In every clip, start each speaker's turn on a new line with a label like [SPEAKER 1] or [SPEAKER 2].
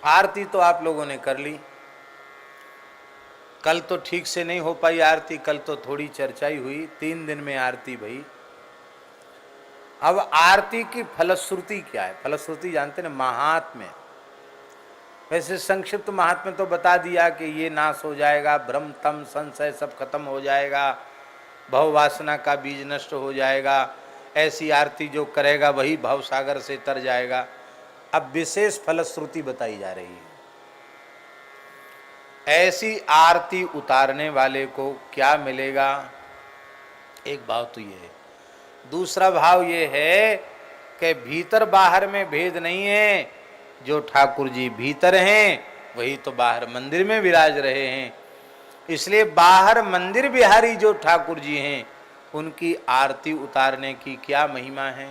[SPEAKER 1] आरती तो आप लोगों ने कर ली, कल तो ठीक से नहीं हो पाई आरती, कल तो थोड़ी चर्चा ही हुई, 3 दिन में आरती भई। अब आरती की फलश्रुति क्या है? फलश्रुति जानते ना, महात्म्य। वैसे संक्षिप्त महात्म्य तो बता दिया कि ये नाश हो जाएगा, भ्रम तम संशय सब खत्म हो जाएगा, भव वासना का बीज नष्ट हो जाएगा, ऐसी आरती जो करेगा वही भव सागर से तर जाएगा। अब विशेष फलश्रुति बताई जा रही है। ऐसी आरती उतारने वाले को क्या मिलेगा? एक भाव तो ये है। दूसरा भाव ये है कि भीतर बाहर में भेद नहीं है, जो ठाकुर जी भीतर हैं वही तो बाहर मंदिर में विराज रहे हैं। इसलिए बाहर मंदिर बिहारी जो ठाकुर जी हैं उनकी आरती उतारने की क्या महिमा है,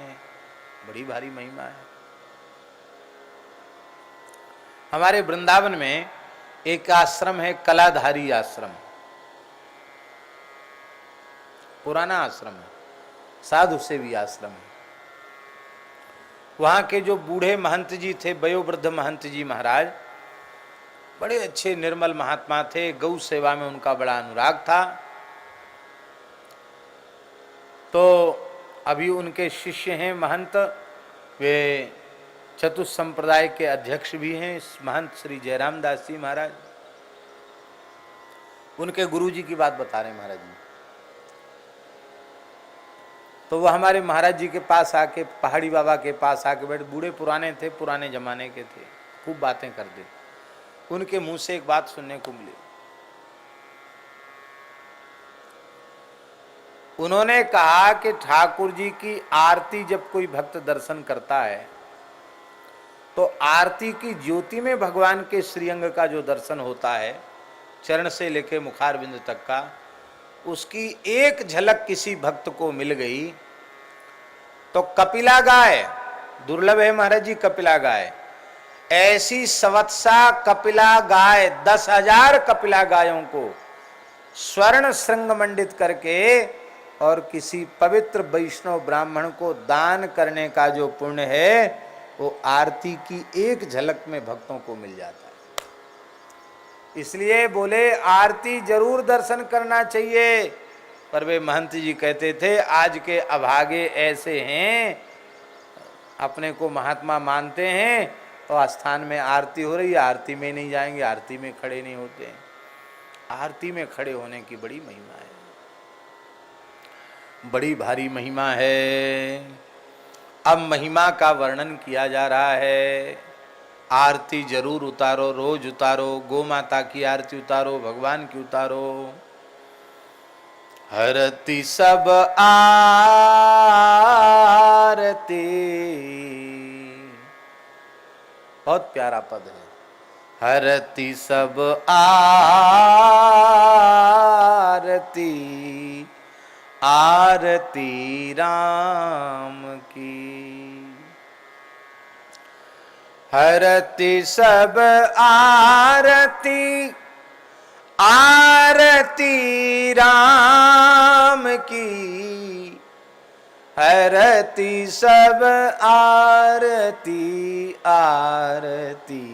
[SPEAKER 1] बड़ी भारी महिमा है। हमारे वृंदावन में एक आश्रम है, कलाधारी आश्रम, पुराना आश्रम है, साधु से भी आश्रम है। वहां के जो बूढ़े महंत जी थे, वयोवृद्ध महंत जी महाराज, बड़े अच्छे निर्मल महात्मा थे, गौ सेवा में उनका बड़ा अनुराग था। तो अभी उनके शिष्य हैं महंत, वे चतुर्थ संप्रदाय के अध्यक्ष भी हैं, महंत श्री जयराम दास जी महाराज। उनके गुरु जी की बात बता रहे हैं महाराज जी। तो वो हमारे महाराज जी के पास आके, पहाड़ी बाबा के पास आके बैठे, बूढ़े पुराने थे, पुराने जमाने के थे, खूब बातें करते। उनके मुंह से एक बात सुनने को मिली। उन्होंने कहा कि ठाकुर जी की आरती जब कोई भक्त दर्शन करता है तो आरती की ज्योति में भगवान के श्रीअंग का जो दर्शन होता है, चरण से लेकर मुखारविंद तक का, उसकी एक झलक किसी भक्त को मिल गई तो कपिला गाय, दुर्लभ है महाराज जी कपिला गाय, ऐसी सवत्सा कपिला गाय, 10,000 कपिला गायों को स्वर्ण श्रृंग मंडित करके और किसी पवित्र वैष्णव ब्राह्मण को दान करने का जो पुण्य है वो आरती की एक झलक में भक्तों को मिल जाता है। इसलिए बोले आरती जरूर दर्शन करना चाहिए। पर वे महंत जी कहते थे आज के अभागे ऐसे हैं, अपने को महात्मा मानते हैं तो स्थान में आरती हो रही है, आरती में नहीं जाएंगे, आरती में खड़े नहीं होते हैं। आरती में खड़े होने की बड़ी महिमा है, बड़ी भारी महिमा है। अब महिमा का वर्णन किया जा रहा है। आरती जरूर उतारो, रोज उतारो, गौ माता की आरती उतारो, भगवान की उतारो। हरति सब आरती, बहुत प्यारा पद है। हरति सब आरती, आरती राम की। हरति सब आरती, आरती राम की। हरति सब आरती, आरती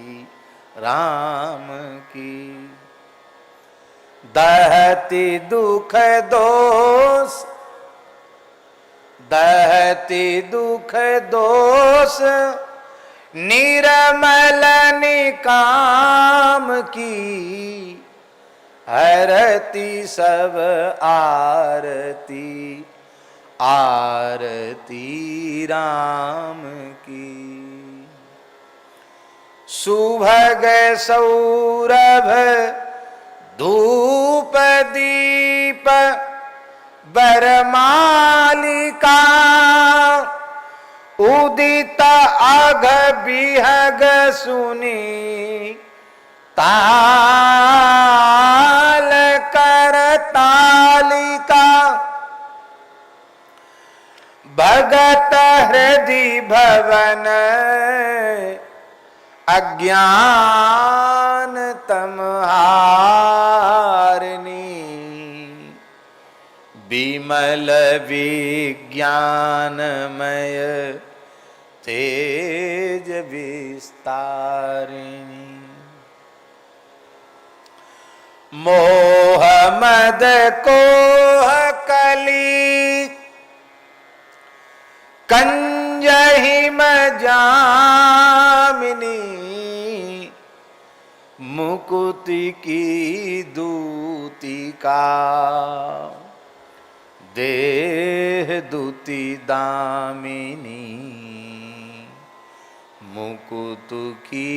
[SPEAKER 1] राम की। दहति दुख दोष, दहति दुख दोष, निर्मल निकाम की। हरति सब आरती, आरती राम की। सुभग सौरभ धूप दीप बरमालिका। उदित अघ बिहग सुनी, ताल कर तालिका। भगत हृदय भवन, अज्ञान तमहारिणी। विमल विज्ञानमय तेज विस्तारिणी। मोह मद कोह कली कंजहिम जामिनी मुकुति की दूती का देह दूती दामिनी मुकुत की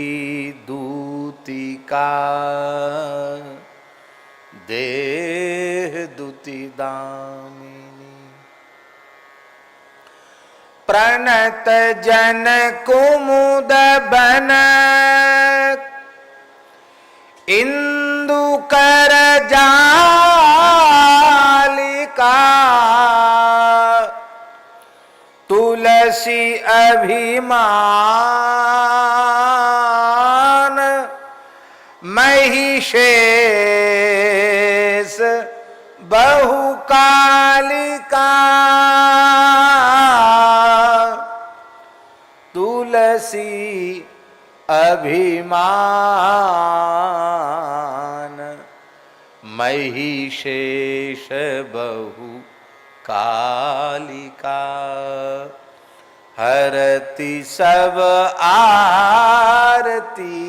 [SPEAKER 1] दूती का देह दूती दामिनी प्रणत जन कुमुद बन इंदु कर जालिका तुलसी अभिमान महिषेश बहुकालिका तुलसी अभिमान महिषेश बहु कालिका हरति सब आरती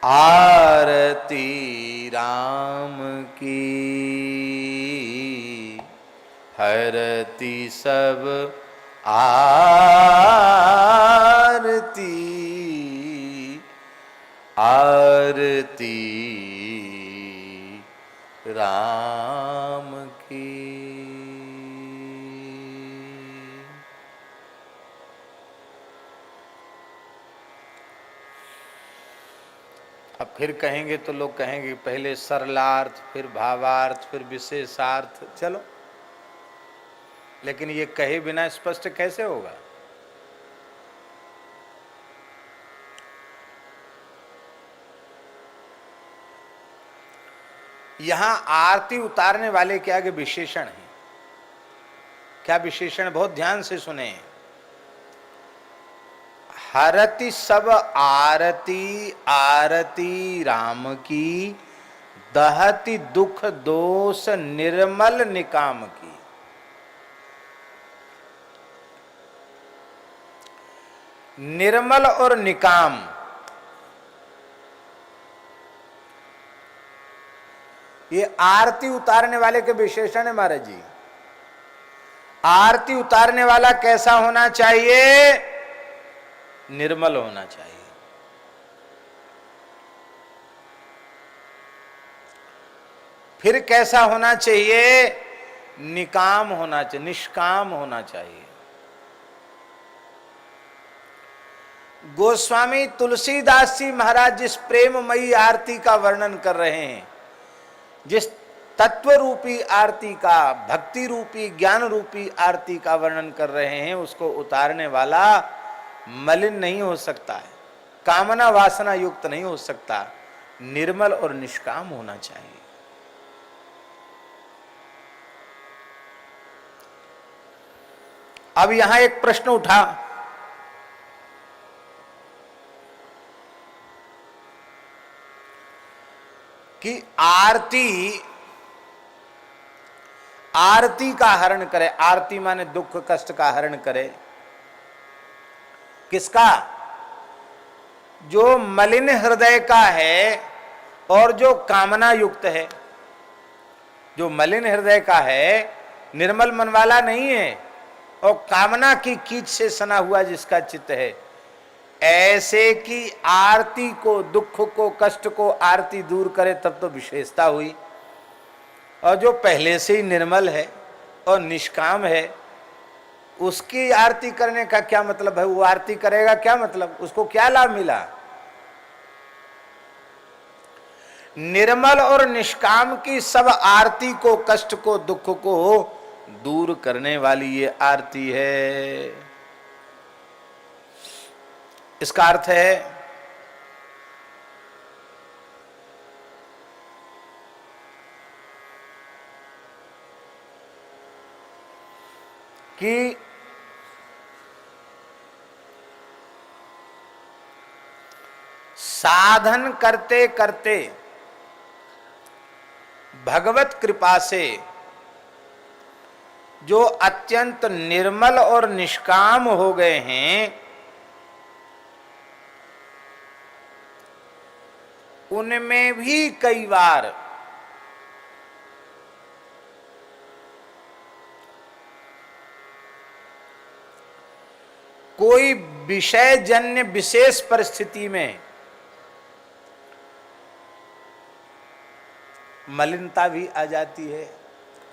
[SPEAKER 1] आरती राम की हरति सब आरती आरती राम की। अब फिर कहेंगे तो लोग कहेंगे पहले सरलार्थ फिर भावार्थ फिर विशेषार्थ, चलो, लेकिन ये कहे बिना स्पष्ट कैसे होगा? यहां आरती उतारने वाले के आगे विशेषण है। क्या विशेषण? बहुत ध्यान से सुने। हरति सब आरती आरती राम की दहति दुख दोष निर्मल निकाम की। निर्मल और निकाम, ये आरती उतारने वाले के विशेषण है महाराज जी। आरती उतारने वाला कैसा होना चाहिए? निर्मल होना चाहिए। फिर कैसा होना चाहिए? निकाम होना चाहिए, निष्काम होना चाहिए। गोस्वामी तुलसीदास जी महाराज जिस प्रेममयी आरती का वर्णन कर रहे हैं, जिस तत्व रूपी आरती का, भक्ति रूपी ज्ञान रूपी आरती का वर्णन कर रहे हैं, उसको उतारने वाला मलिन नहीं हो सकता है, कामना वासना युक्त नहीं हो सकता, निर्मल और निष्काम होना चाहिए। अब यहां एक प्रश्न उठा कि आरती आरती का हरण करे। आरती माने दुख कष्ट का हरण करे। किसका? जो मलिन हृदय का है और जो कामना युक्त है। जो मलिन हृदय का है, निर्मल मन वाला नहीं है, और कामना की कीच से सना हुआ जिसका चित्त है, ऐसे की आरती को, दुख को, कष्ट को आरती दूर करे, तब तो विशेषता हुई। और जो पहले से ही निर्मल है और निष्काम है, उसकी आरती करने का क्या मतलब है? वो आरती करेगा क्या मतलब? उसको क्या लाभ मिला? निर्मल और निष्काम की सब आरती को, कष्ट को, दुख को दूर करने वाली ये आरती है। इसका अर्थ है कि साधन करते करते भगवत कृपा से जो अत्यंत निर्मल और निष्काम हो गए हैं, उनमें भी कई बार कोई विषयजन्य विशेष परिस्थिति में मलिनता भी आ जाती है,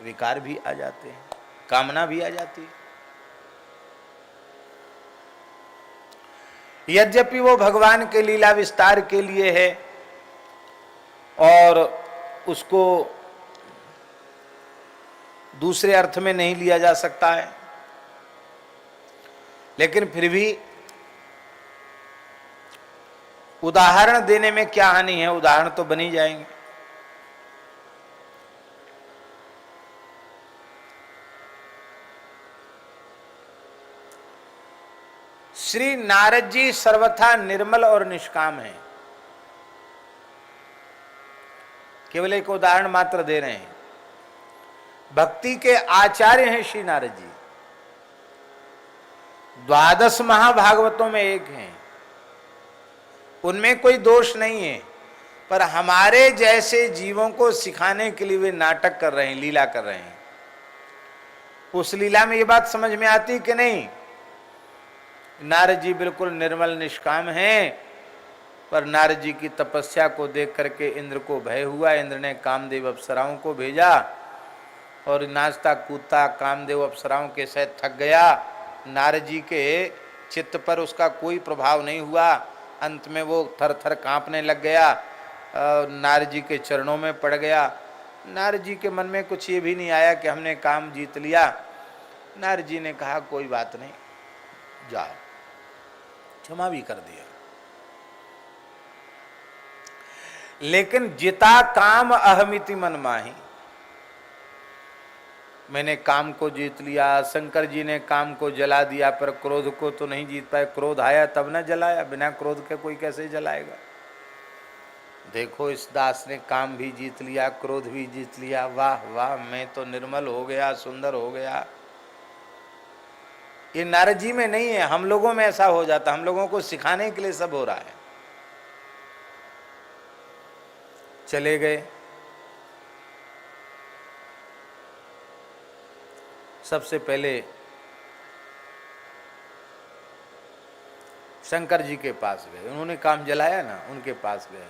[SPEAKER 1] विकार भी आ जाते हैं, कामना भी आ जाती है। यद्यपि वो भगवान के लीला विस्तार के लिए है और उसको दूसरे अर्थ में नहीं लिया जा सकता है, लेकिन फिर भी उदाहरण देने में क्या हानि है, उदाहरण तो बन ही जाएंगे। श्री नारद जी सर्वथा निर्मल और निष्काम हैं। केवल एक उदाहरण मात्र दे रहे हैं। भक्ति के आचार्य हैं श्री नारद जी, 12 महाभागवतों में एक हैं, उनमें कोई दोष नहीं है, पर हमारे जैसे जीवों को सिखाने के लिए वे नाटक कर रहे हैं, लीला कर रहे हैं। उस लीला में ये बात समझ में आती कि नहीं, नारद जी बिल्कुल निर्मल निष्काम हैं, पर नारद जी की तपस्या को देख करके इंद्र को भय हुआ। इंद्र ने कामदेव अप्सराओं को भेजा और नाचता कूदता कामदेव अप्सराओं के साथ थक गया। नारद जी के चित्त पर उसका कोई प्रभाव नहीं हुआ। अंत में वो थर थर कांपने लग गया, नारद जी के चरणों में पड़ गया। नारद जी के मन में कुछ ये भी नहीं आया कि हमने काम जीत लिया। नारद जी ने कहा कोई बात नहीं, जाओ, क्षमा भी कर दिया। लेकिन जिता काम अहमिति मन माही, मैंने काम को जीत लिया। शंकर जी ने काम को जला दिया, पर क्रोध को तो नहीं जीत पाए। क्रोध आया तब न जलाया, बिना क्रोध के कोई कैसे जलाएगा। देखो इस दास ने काम भी जीत लिया, क्रोध भी जीत लिया, वाह वाह, मैं तो निर्मल हो गया, सुंदर हो गया। ये नारद जी में नहीं है, हम लोगों में ऐसा हो जाता। हम लोगों को सिखाने के लिए सब हो रहा है। चले गए, सबसे पहले शंकर जी के पास गए, उन्होंने काम जलाया ना, उनके पास गए।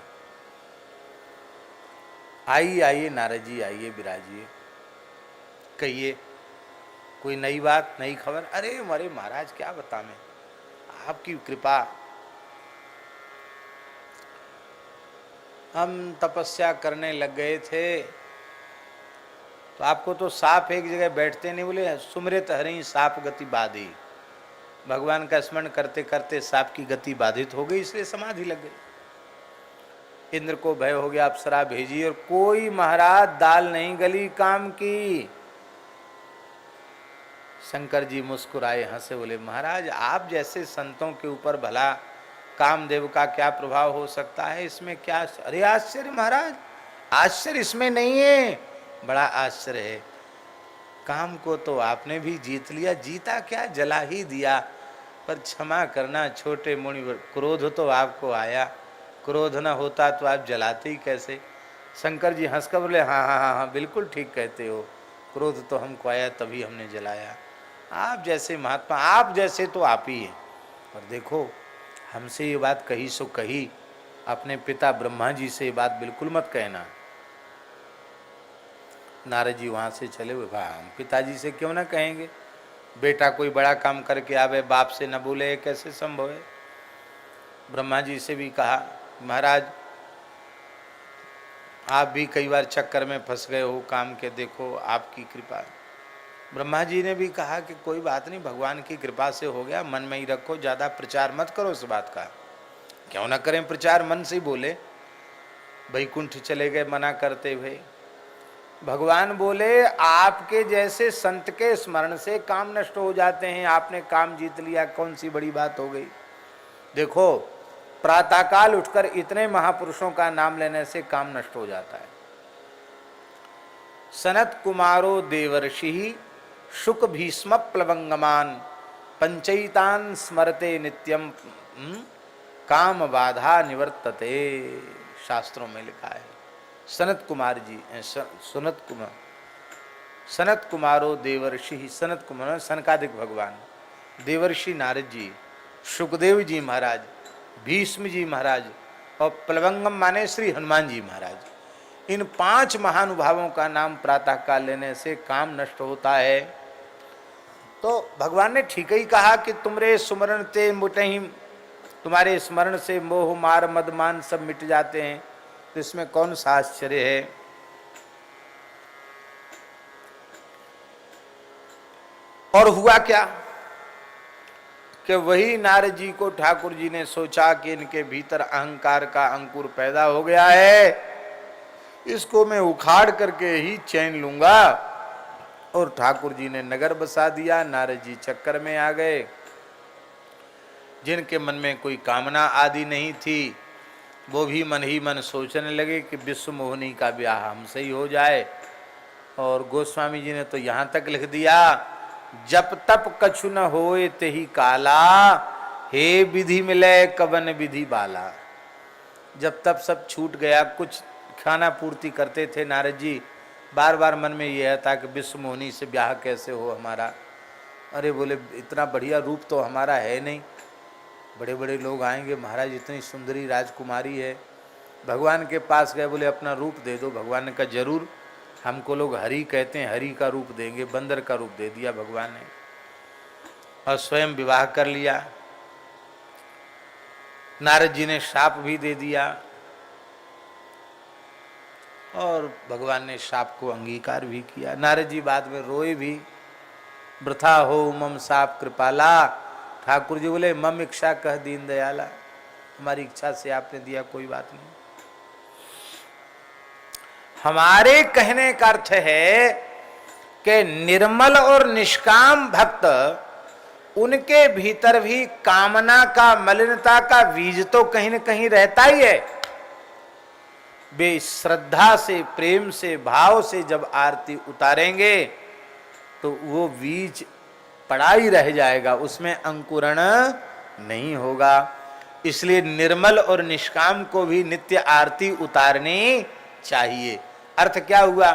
[SPEAKER 1] आइए आइए नारद जी, आइए विराजिए, कहिए कोई नई बात, नई खबर। अरे हमारे महाराज क्या बता मैं, आपकी कृपा, हम तपस्या करने लग गए थे तो आपको तो सांप एक जगह बैठते नहीं, बोले सुमृत हरि सांप गति बाधी। भगवान का स्मरण करते करते सांप की गति बाधित हो गई, इसलिए समाधि लग गई। इंद्र को भय हो गया, अप्सरा भेजी और कोई महाराज दाल नहीं गली काम की। शंकर जी मुस्कुराए, हंसे, बोले महाराज आप जैसे संतों के ऊपर भला कामदेव का क्या प्रभाव हो सकता है, इसमें क्या। अरे आश्चर्य महाराज, आश्चर्य इसमें नहीं है, बड़ा आश्चर्य है। काम को तो आपने भी जीत लिया, जीता क्या, जला ही दिया। पर क्षमा करना छोटे मुनिवर, क्रोध तो आपको आया, क्रोध न होता तो आप जलाते ही कैसे। शंकर जी हंसकर बोले हाँ हाँ हाँ हाँ, बिल्कुल ठीक कहते हो, क्रोध तो हमको आया तभी हमने जलाया। आप जैसे महात्मा, आप जैसे तो आप ही हैं। और देखो हमसे ये बात कही सो कही, अपने पिता ब्रह्मा जी से ये बात बिल्कुल मत कहना। नारद जी वहाँ से चले हुए, हम पिताजी से क्यों ना कहेंगे, बेटा कोई बड़ा काम करके आवे बाप से न बोले, कैसे संभव है। ब्रह्मा जी से भी कहा महाराज आप भी कई बार चक्कर में फंस गए हो काम के, देखो आपकी कृपा। ब्रह्मा जी ने भी कहा कि कोई बात नहीं, भगवान की कृपा से हो गया, मन में ही रखो, ज़्यादा प्रचार मत करो इस बात का। क्यों ना करें प्रचार, मन से ही बोले। वैकुंठ चले गए मना करते हुए। भगवान बोले आपके जैसे संत के स्मरण से काम नष्ट हो जाते हैं, आपने काम जीत लिया, कौन सी बड़ी बात हो गई। देखो प्रातःकाल उठकर इतने महापुरुषों का नाम लेने से काम नष्ट हो जाता है। सनत कुमारो देवर्षि शुक भीष्म प्लवंगमान पंचैतान स्मरते नित्यम काम बाधा निवर्तते। शास्त्रों में लिखा है। सनत कुमार जी, सनत कुमारो देवर्षि, सनत कुमार सनकादिक भगवान, देवर्षि नारद जी, सुखदेव जी महाराज, भीष्म जी महाराज और प्लवंगम माने श्री हनुमान जी महाराज, इन 5 महानुभावों का नाम प्रातः काल लेने से काम नष्ट होता है। तो भगवान ने ठीक ही कहा कि तुमरे सुमरण ते मुटहि, तुम्हारे स्मरण से मोह मार मद मान सब मिट जाते हैं, तो इसमें कौन सा आश्चर्य है। और हुआ क्या कि वही नारद जी को ठाकुर जी ने सोचा कि इनके भीतर अहंकार का अंकुर पैदा हो गया है, इसको मैं उखाड़ करके ही चैन लूंगा। और ठाकुर जी ने नगर बसा दिया। नारद जी चक्कर में आ गए। जिनके मन में कोई कामना आदि नहीं थी, वो भी मन ही मन सोचने लगे कि विश्व मोहिनी का ब्याह हमसे ही हो जाए। और गोस्वामी जी ने तो यहाँ तक लिख दिया, जप तप कछु न होए तेहि काला, हे विधि मिले कवन विधि बाला। जब तब सब छूट गया। कुछ खाना पूर्ति करते थे नारद जी, बार बार मन में यह था कि विश्व मोहिनी से ब्याह कैसे हो हमारा। अरे बोले इतना बढ़िया रूप तो हमारा है नहीं, बड़े बड़े लोग आएंगे, महाराज इतनी सुंदरी राजकुमारी है। भगवान के पास गए, बोले अपना रूप दे दो। भगवान ने कहा जरूर, हमको लोग हरि कहते हैं, हरि का रूप देंगे। बंदर का रूप दे दिया भगवान ने और स्वयं विवाह कर लिया। नारद जी ने शाप भी दे दिया और भगवान ने शाप को अंगीकार भी किया। नारद जी बाद में रोए भी, वृथा हो मम साप कृपाला। ठाकुर जी बोले मम इच्छा कह दीन दयाला, हमारी इच्छा से आपने दिया, कोई बात नहीं। हमारे कहने का अर्थ है कि निर्मल और निष्काम भक्त, उनके भीतर भी कामना का, मलिनता का बीज तो कहीं न कहीं रहता ही है। वे श्रद्धा से, प्रेम से, भाव से जब आरती उतारेंगे तो वो बीज पड़ा ही रह जाएगा, उसमें अंकुरण नहीं होगा। इसलिए निर्मल और निष्काम को भी नित्य आरती उतारनी चाहिए। अर्थ क्या हुआ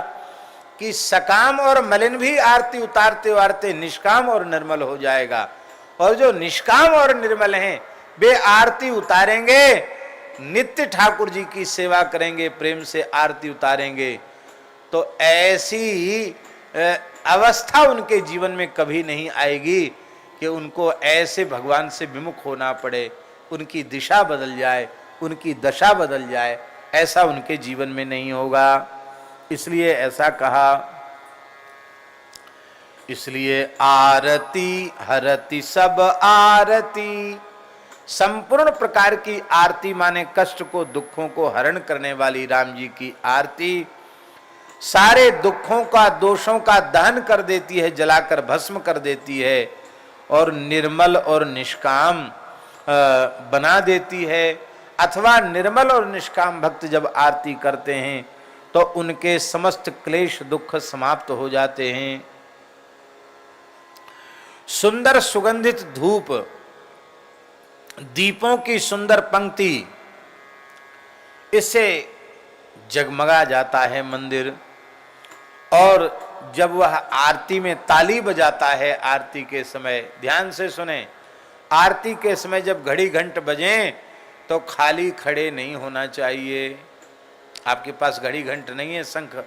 [SPEAKER 1] कि सकाम और मलिन भी आरती उतारते उतारते निष्काम और निर्मल हो जाएगा। और जो निष्काम और निर्मल हैं वे आरती उतारेंगे, नित्य ठाकुर जी की सेवा करेंगे, प्रेम से आरती उतारेंगे, तो ऐसी अवस्था उनके जीवन में कभी नहीं आएगी कि उनको ऐसे भगवान से विमुख होना पड़े, उनकी दिशा बदल जाए, उनकी दशा बदल जाए। ऐसा उनके जीवन में नहीं होगा। इसलिए ऐसा कहा। इसलिए आरती हरति सब आरती, संपूर्ण प्रकार की आरती माने कष्ट को, दुखों को हरण करने वाली राम जी की आरती सारे दुखों का, दोषों का दहन कर देती है, जलाकर भस्म कर देती है और निर्मल और निष्काम बना देती है। अथवा निर्मल और निष्काम भक्त जब आरती करते हैं तो उनके समस्त क्लेश दुख समाप्त हो जाते हैं। सुंदर सुगंधित धूप, दीपों की सुंदर पंक्ति, इससे जगमगा जाता है मंदिर। और जब वह आरती में ताली बजाता है, आरती के समय ध्यान से सुने, आरती के समय जब घड़ी घंट बजें तो खाली खड़े नहीं होना चाहिए। आपके पास घड़ी घंट नहीं है, शंख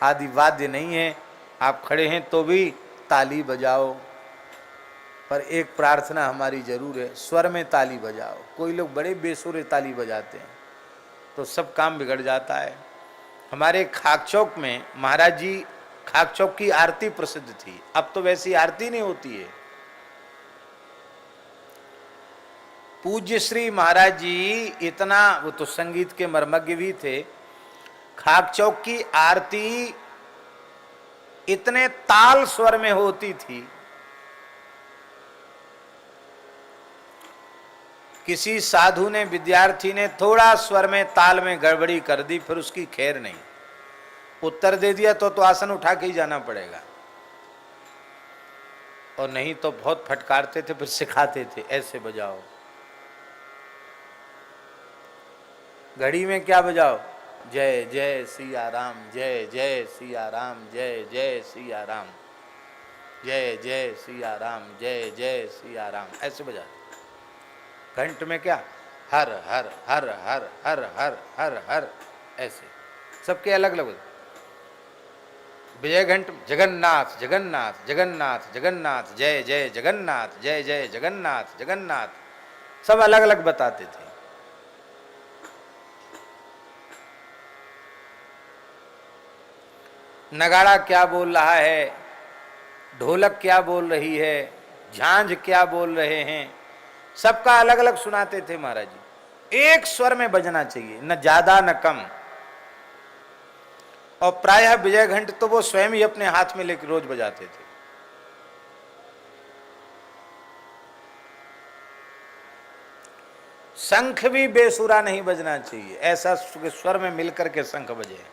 [SPEAKER 1] आदि वाद्य नहीं है, आप खड़े हैं तो भी ताली बजाओ। पर एक प्रार्थना हमारी जरूर है, स्वर में ताली बजाओ। कोई लोग बड़े बेसुरे ताली बजाते हैं तो सब काम बिगड़ जाता है। हमारे खाक चौक में महाराज जी, खाक चौक की आरती प्रसिद्ध थी, अब तो वैसी आरती नहीं होती है। पूज्य श्री महाराज जी इतना, वो तो संगीत के मर्मज्ञ भी थे, खाक चौक की आरती इतने ताल स्वर में होती थी किसी साधु ने, विद्यार्थी ने थोड़ा स्वर में ताल में गड़बड़ी कर दी, फिर उसकी खैर नहीं, उत्तर दे दिया तो आसन उठा के ही जाना पड़ेगा, और नहीं तो बहुत फटकारते थे, फिर सिखाते थे ऐसे बजाओ। घड़ी में क्या बजाओ? जय जय सिया राम, जय जय सिया राम, जय जय सिया राम, जय जय सिया राम, जय जय सिया राम, ऐसे बजा। घंट में क्या? हर हर हर हर हर हर हर हर, ऐसे सबके अलग अलग। विजय घंट जगन्नाथ जगन्नाथ जगन्नाथ जगन्नाथ, जय जय जगन्नाथ, जय जय जगन्नाथ जगन्नाथ, सब अलग अलग बताते थे। नगाड़ा क्या बोल रहा है, ढोलक क्या बोल रही है, झांझ क्या बोल रहे हैं, सबका अलग अलग सुनाते थे महाराज जी। एक स्वर में बजना चाहिए, न ज्यादा न कम। और प्रायः विजय घंट तो वो स्वयं ही अपने हाथ में लेकर रोज बजाते थे। शंख भी बेसुरा नहीं बजना चाहिए, ऐसा स्वर में मिलकर के शंख बजे।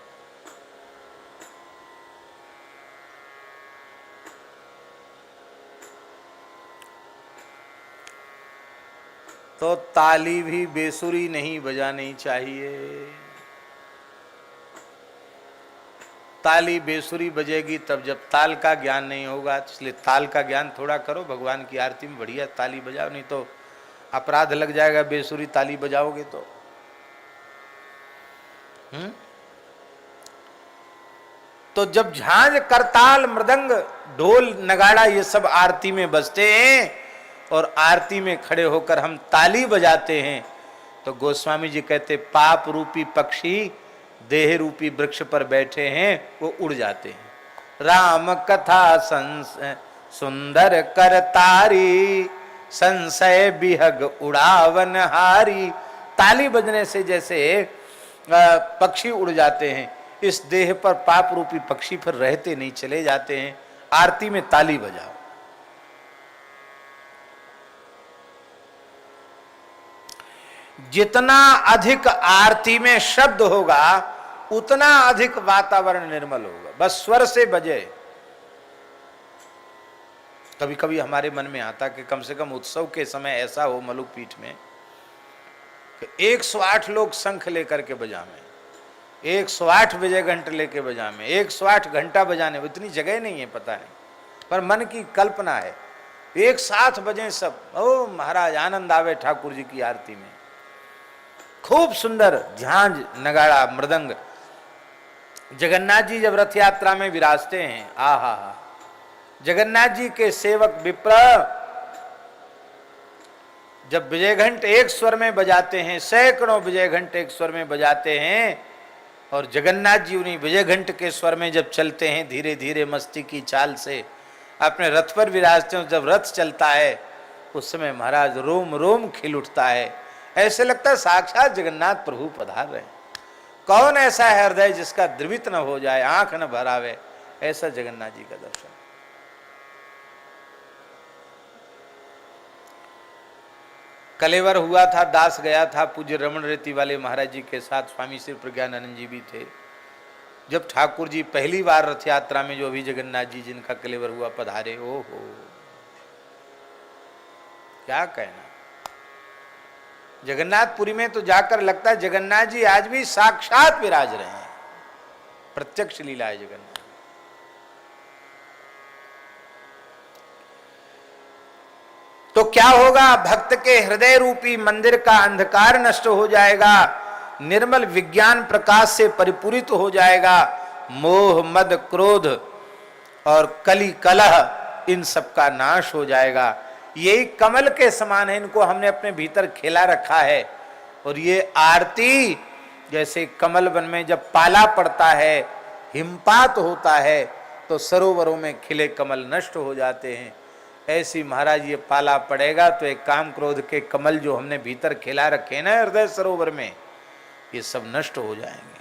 [SPEAKER 1] तो ताली भी बेसुरी नहीं बजानी चाहिए। ताली बेसुरी बजेगी तब जब ताल का ज्ञान नहीं होगा, इसलिए ताल का ज्ञान थोड़ा करो। भगवान की आरती में बढ़िया ताली बजाओ, नहीं तो अपराध लग जाएगा बेसुरी ताली बजाओगे तो। तो जब झांझ, करताल, मृदंग, ढोल, नगाड़ा ये सब आरती में बजते हैं और आरती में खड़े होकर हम ताली बजाते हैं, तो गोस्वामी जी कहते पाप रूपी पक्षी देह रूपी वृक्ष पर बैठे हैं, वो उड़ जाते हैं। राम कथा सुंदर करतारी, संशय बिहग उड़ावन हारी। ताली बजने से जैसे पक्षी उड़ जाते हैं, इस देह पर पाप रूपी पक्षी फिर रहते नहीं, चले जाते हैं। आरती में ताली बजाओ। जितना अधिक आरती में शब्द होगा उतना अधिक वातावरण निर्मल होगा। बस स्वर से बजे। कभी कभी हमारे मन में आता कि कम से कम उत्सव के समय ऐसा हो मलुक पीठ में कि 108 लोग शंख लेकर के बजावें, 108 विजय घंटे लेके बजावें, 108 घंटा बजाने। इतनी जगह नहीं है, पता नहीं, पर मन की कल्पना है। एक साथ बजे सब। ओ महाराज, आनंद आवे ठाकुर जी की आरती में। खूब सुंदर झांझ, नगाड़ा, मृदंग। जगन्नाथ जी जब रथ यात्रा में विराजते हैं, आहा, जगन्नाथ जी के सेवक विप्र जब विजय घंट एक स्वर में बजाते हैं, सैकड़ों विजय घंट एक स्वर में बजाते हैं, और जगन्नाथ जी उन्हीं विजय घंट के स्वर में जब चलते हैं, धीरे धीरे मस्ती की चाल से अपने रथ पर विराजते हैं। जब रथ चलता है उस समय महाराज रोम रोम खिल उठता है। ऐसे लगता है साक्षात जगन्नाथ प्रभु पधार रहे हैं। कौन ऐसा है हृदय जिसका द्रवित न हो जाए, आंख न भरावे, ऐसा जगन्नाथ जी का दर्शन। कलेवर हुआ था, दास गया था, पूज्य रमण रेती वाले महाराज जी के साथ स्वामी श्री प्रज्ञानंद जी भी थे। जब ठाकुर जी पहली बार रथ यात्रा में, जो अभी जगन्नाथ जी जिनका कलेवर हुआ, पधारे, ओहो क्या कहना। जगन्नाथपुरी में तो जाकर लगता है जगन्नाथ जी आज भी साक्षात विराज रहे हैं। प्रत्यक्ष लीला है जगन्नाथ। तो क्या होगा? भक्त के हृदय रूपी मंदिर का अंधकार नष्ट हो जाएगा, निर्मल विज्ञान प्रकाश से परिपूरित हो जाएगा। मोह, मद, क्रोध और कली, कलह, इन सब का नाश हो जाएगा। यही कमल के समान है, इनको हमने अपने भीतर खिला रखा है। और ये आरती जैसे कमल वन में जब पाला पड़ता है, हिमपात होता है, तो सरोवरों में खिले कमल नष्ट हो जाते हैं। ऐसी महाराज ये पाला पड़ेगा तो एक काम क्रोध के कमल जो हमने भीतर खिला रखे ना हृदय सरोवर में, ये सब नष्ट हो जाएंगे।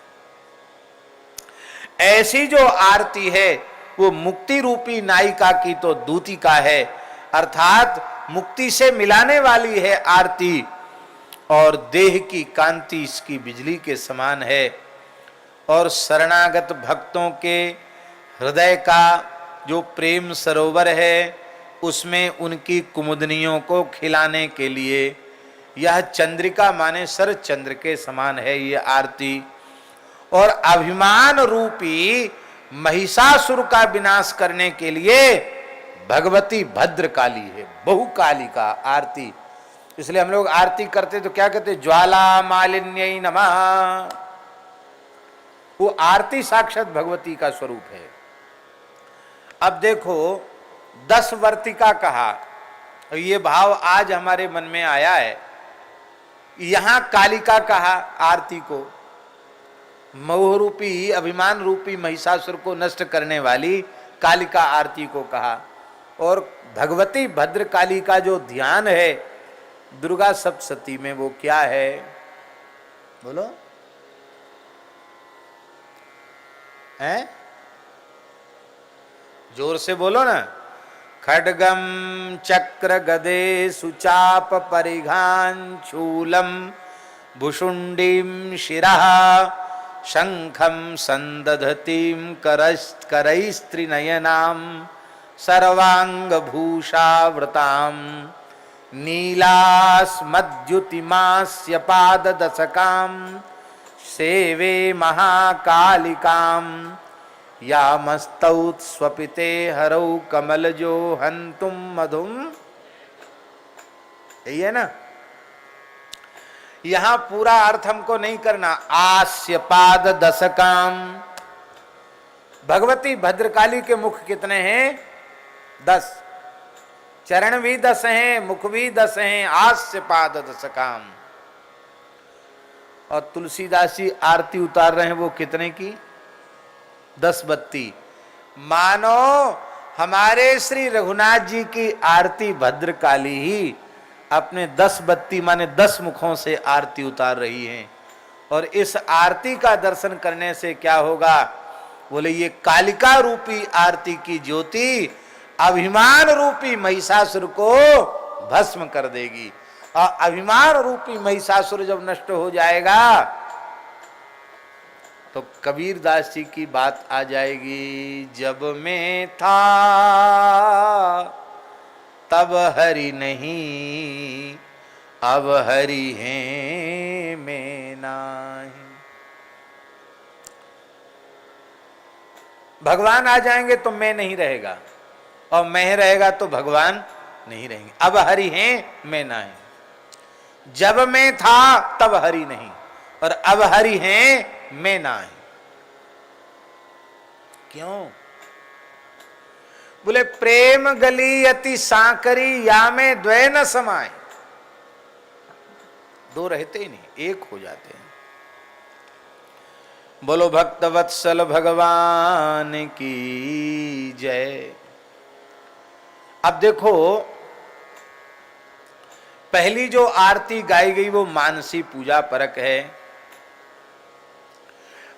[SPEAKER 1] ऐसी जो आरती है वो मुक्ति रूपी नायिका की तो दूतिका है, अर्थात मुक्ति से मिलाने वाली है आरती। और देह की कांति इसकी बिजली के समान है, और शरणागत भक्तों के हृदय का जो प्रेम सरोवर है उसमें उनकी कुमुदनियों को खिलाने के लिए यह चंद्रिका माने शरद चंद्र के समान है ये आरती। और अभिमान रूपी महिषासुर का विनाश करने के लिए भगवती भद्रकाली है, बहुकाली का आरती। इसलिए हम लोग आरती करते तो क्या कहते, ज्वाला मालिन्यै नमः। वो आरती साक्षात भगवती का स्वरूप है। अब देखो 10 वर्तिका कहा, ये भाव आज हमारे मन में आया है। यहां कालिका कहा आरती को, मोह रूपी अभिमान रूपी महिषासुर को नष्ट करने वाली कालिका आरती को कहा। और भगवती भद्रकाली का जो ध्यान है दुर्गा सप्तशती में वो क्या है, बोलो हैं, जोर से बोलो ना। खड्गम चक्र गदे सुचाप परिघान शूलम भुषुंडीम शिरः शंखम संदधतीम करैस्त्रिनयनाम सर्वांग भूषावृताम नीलास्मद्युतिमास्य पाददशकाम सेवे महाकालिकाम यामस्तौत् स्वपिते हरौ कमलजो हंतुम मधुम। यही है ना। यहां पूरा अर्थ हमको नहीं करना। आस्य पाद दशकाम, भगवती भद्रकाली के मुख कितने हैं, 10। चरण भी 10 हैं, मुख भी 10 हैं। आस्य पाद दशकाम। और तुलसीदास जी आरती उतार रहे हैं वो कितने की, 10 बत्ती। मानो हमारे श्री रघुनाथ जी की आरती भद्रकाली ही अपने 10 बत्ती माने 10 मुखों से आरती उतार रही हैं। और इस आरती का दर्शन करने से क्या होगा, बोले ये कालिका रूपी आरती की ज्योति अभिमान रूपी महिषासुर को भस्म कर देगी। और अभिमान रूपी महिषासुर जब नष्ट हो जाएगा तो कबीर दास जी की बात आ जाएगी, जब मैं था तब हरि नहीं, अब हरि हैं मैं नाही। भगवान आ जाएंगे तो मैं नहीं रहेगा, और मैं रहेगा तो भगवान नहीं रहेंगे। अब हरि हैं मैं नहीं। जब मैं था तब हरि नहीं, और अब हरि हैं मैं नहीं। क्यों, बोले प्रेम गली अति सांकरी या में द्वय न समाए। दो रहते ही नहीं, एक हो जाते हैं। बोलो भक्त वत्सल भगवान की जय। अब देखो पहली जो आरती गाई गई वो मानसी पूजा परक है।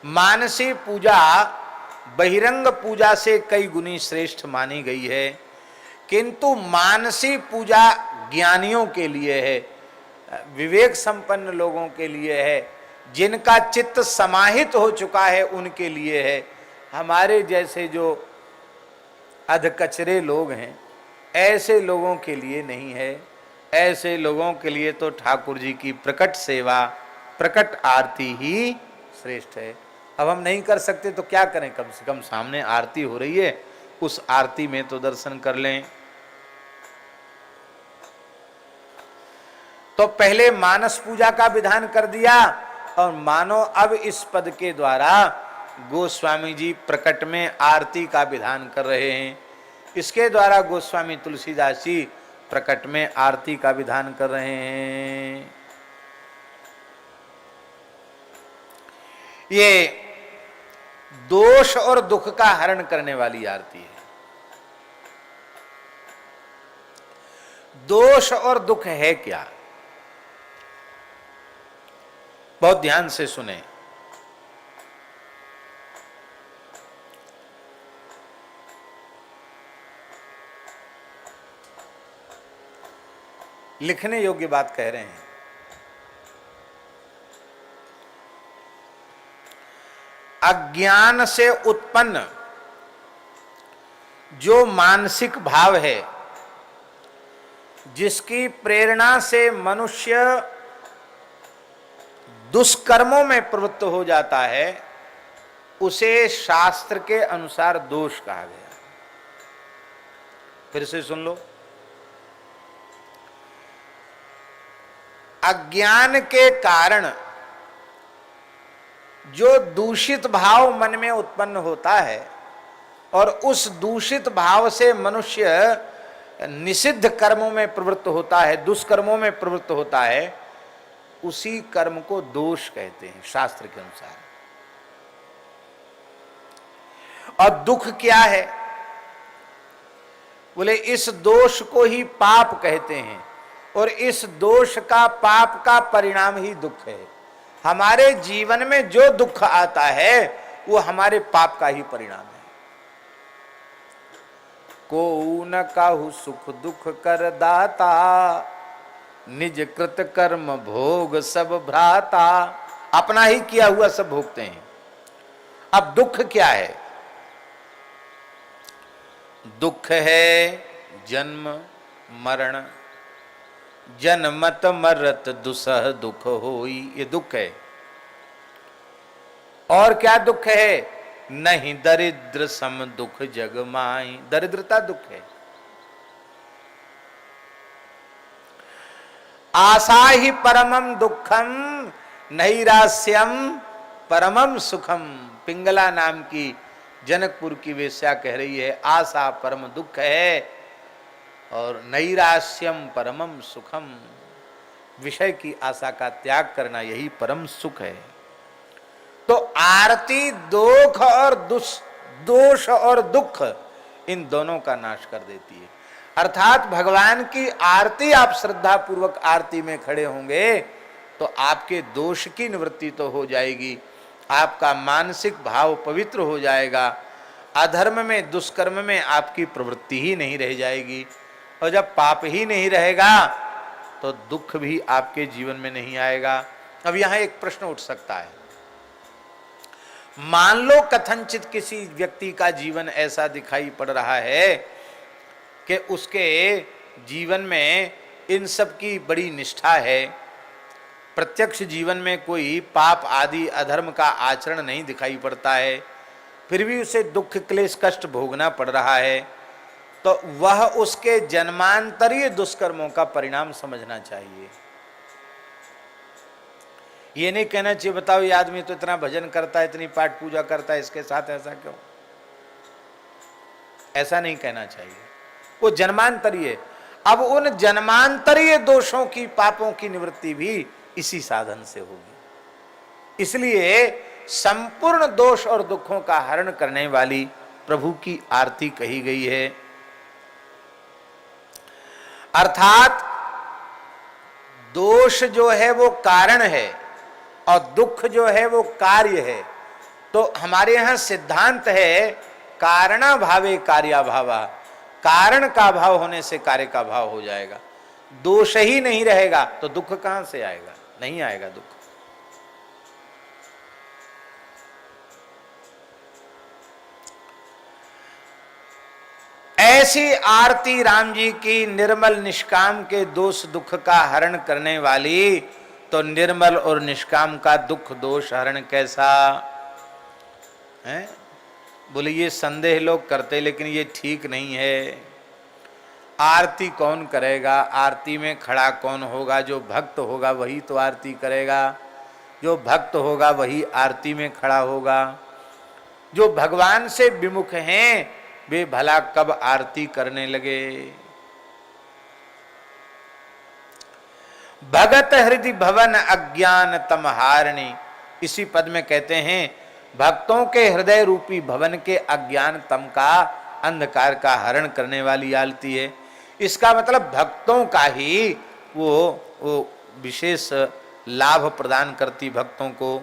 [SPEAKER 1] मानसी पूजा बहिरंग पूजा से कई गुनी श्रेष्ठ मानी गई है, किंतु मानसी पूजा ज्ञानियों के लिए है, विवेक संपन्न लोगों के लिए है, जिनका चित्त समाहित हो चुका है उनके लिए है। हमारे जैसे जो अधकचरे लोग हैं ऐसे लोगों के लिए नहीं है। ऐसे लोगों के लिए तो ठाकुर जी की प्रकट सेवा, प्रकट आरती ही श्रेष्ठ है। अब हम नहीं कर सकते तो क्या करें, कम से कम सामने आरती हो रही है उस आरती में तो दर्शन कर लें। तो पहले मानस पूजा का विधान कर दिया, और मानो अब इस पद के द्वारा गोस्वामी जी प्रकट में आरती का विधान कर रहे हैं। इसके द्वारा गोस्वामी तुलसीदास जी प्रकट में आरती का विधान कर रहे हैं। ये दोष और दुख का हरण करने वाली आरती है। दोष और दुख है क्या, बहुत ध्यान से सुने। लिखने योग्य बात कह रहे हैं। अज्ञान से उत्पन्न जो मानसिक भाव है, जिसकी प्रेरणा से मनुष्य दुष्कर्मों में प्रवृत्त हो जाता है, उसे शास्त्र के अनुसार दोष कहा गया। फिर से सुन लो, अज्ञान के कारण जो दूषित भाव मन में उत्पन्न होता है और उस दूषित भाव से मनुष्य निषिद्ध कर्मों में प्रवृत्त होता है, दुष्कर्मों में प्रवृत्त होता है, उसी कर्म को दोष कहते हैं शास्त्र के अनुसार। और दुख क्या है? बोले इस दोष को ही पाप कहते हैं और इस दोष का, पाप का परिणाम ही दुख है। हमारे जीवन में जो दुख आता है वो हमारे पाप का ही परिणाम है। को न काहू सुख दुख कर दाता, निज कृत कर्म भोग सब भ्राता। अपना ही किया हुआ सब भोगते हैं। अब दुख क्या है? दुख है जन्म मरण, जन्मत मरत दुसह दुख होई, ये दुख है। और क्या दुख है? नहीं दरिद्र सम दुख जग माई, दरिद्रता दुख है। आशा ही परमम दुखम, नैरास्यम परमम सुखम। पिंगला नाम की जनकपुर की वेश्या कह रही है, आशा परम दुख है और नैरास्यम परमम सुखम, विषय की आशा का त्याग करना यही परम सुख है। तो आरती दोष और दुख इन दोनों का नाश कर देती है। अर्थात भगवान की आरती आप श्रद्धा पूर्वक आरती में खड़े होंगे तो आपके दोष की निवृत्ति तो हो जाएगी, आपका मानसिक भाव पवित्र हो जाएगा, अधर्म में दुष्कर्म में आपकी प्रवृत्ति ही नहीं रह जाएगी। और जब पाप ही नहीं रहेगा तो दुख भी आपके जीवन में नहीं आएगा। अब यहां एक प्रश्न उठ सकता है, मान लो कथनचित किसी व्यक्ति का जीवन ऐसा दिखाई पड़ रहा है कि उसके जीवन में इन सब की बड़ी निष्ठा है, प्रत्यक्ष जीवन में कोई पाप आदि अधर्म का आचरण नहीं दिखाई पड़ता है, फिर भी उसे दुख क्लेश कष्ट भोगना पड़ रहा है, तो वह उसके जन्मांतरीय दुष्कर्मों का परिणाम समझना चाहिए। ये नहीं कहना चाहिए बताओ ये आदमी तो इतना भजन करता है, इतनी पाठ पूजा करता है, इसके साथ ऐसा क्यों? ऐसा नहीं कहना चाहिए। वो जन्मांतरीय, अब उन जन्मांतरीय दोषों की, पापों की निवृत्ति भी इसी साधन से होगी। इसलिए संपूर्ण दोष और दुखों का हरण करने वाली प्रभु की आरती कही गई है। अर्थात दोष जो है वो कारण है और दुख जो है वो कार्य है। तो हमारे यहां सिद्धांत है कारणा भावे कार्याभावा, कारण का अभाव होने से कार्य का अभाव हो जाएगा। दोष ही नहीं रहेगा तो दुख कहां से आएगा? नहीं आएगा दुख। ऐसी आरती राम जी की निर्मल निष्काम के दोष दुख का हरण करने वाली, तो निर्मल और निष्काम का दुख दोष हरण कैसा है? बोले ये संदेह लोग करते, लेकिन ये ठीक नहीं है। आरती कौन करेगा? आरती में खड़ा कौन होगा? जो भक्त होगा वही तो आरती करेगा, जो भक्त होगा वही आरती में खड़ा होगा। जो भगवान से विमुख हैं वे भला कब आरती करने लगे? भगत हृदय भवन अज्ञान तमहारिणी, इसी पद में कहते हैं भक्तों के हृदय रूपी भवन के अज्ञान तम का, अंधकार का हरण करने वाली आरती है। इसका मतलब भक्तों का ही वो विशेष लाभ प्रदान करती भक्तों को।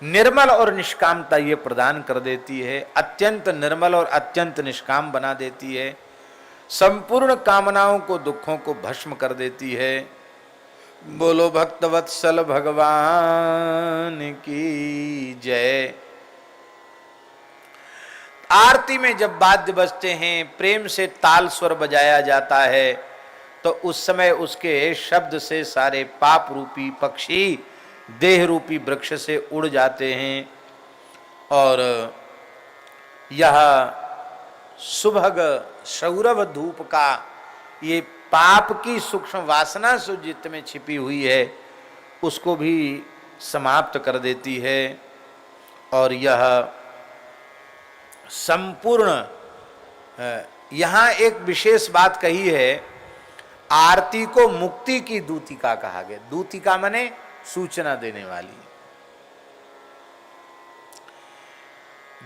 [SPEAKER 1] निर्मल और निष्कामता ये प्रदान कर देती है, अत्यंत निर्मल और अत्यंत निष्काम बना देती है, संपूर्ण कामनाओं को दुखों को भस्म कर देती है। बोलो भक्तवत्सल भगवान की जय। आरती में जब वाद्य बजते हैं, प्रेम से ताल स्वर बजाया जाता है, तो उस समय उसके शब्द से सारे पाप रूपी पक्षी देह रूपी वृक्ष से उड़ जाते हैं और यह सुभग सौरभ धूप का ये पाप की सूक्ष्म वासना से जित में छिपी हुई है उसको भी समाप्त कर देती है और यह संपूर्ण। यहाँ एक विशेष बात कही है, आरती को मुक्ति की दूतिका कहा गया। दूतिका माने सूचना देने वाली।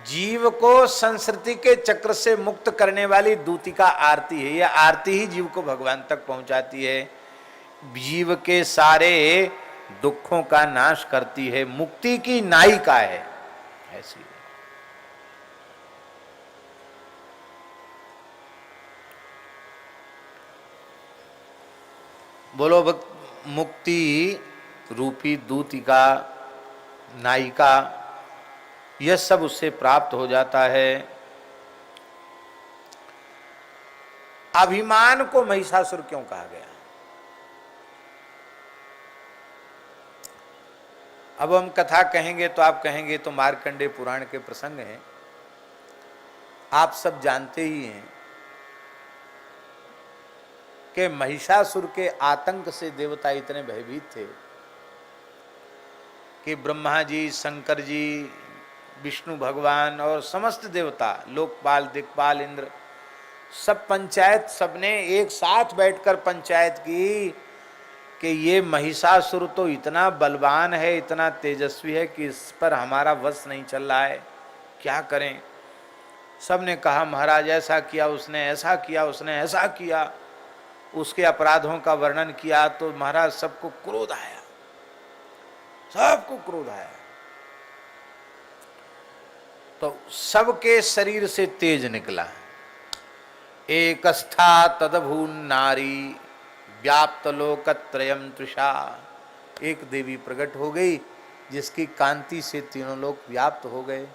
[SPEAKER 1] जीव को संस्कृति के चक्र से मुक्त करने वाली दूतिका आरती है। यह आरती ही जीव को भगवान तक पहुंचाती है, जीव के सारे दुखों का नाश करती है, मुक्ति की नायिका है ऐसी। बोलो मुक्ति रूपी दूतिका नायिका, यह सब उससे प्राप्त हो जाता है। अभिमान को महिषासुर क्यों कहा गया? अब हम कथा कहेंगे तो आप कहेंगे तो मार्कंडेय पुराण के प्रसंग हैं, आप सब जानते ही हैं कि महिषासुर के आतंक से देवता इतने भयभीत थे कि ब्रह्मा जी, शंकर जी, विष्णु भगवान और समस्त देवता, लोकपाल, दिक्पाल, इंद्र, सब पंचायत, सबने एक साथ बैठकर पंचायत की कि ये महिषासुर तो इतना बलवान है, इतना तेजस्वी है कि इस पर हमारा वश नहीं चल रहा है, क्या करें। सबने कहा महाराज ऐसा किया उसने, ऐसा किया उसने, ऐसा किया, उसके अपराधों का वर्णन किया तो महाराज सबको क्रोध आया, सबको क्रोध आया। तो सबके शरीर से तेज निकला। एकस्था तदभून नारी व्याप्त लोकत्रयम तृषा। एक देवी प्रकट हो गई जिसकी कांति से तीनों लोक व्याप्त हो गए।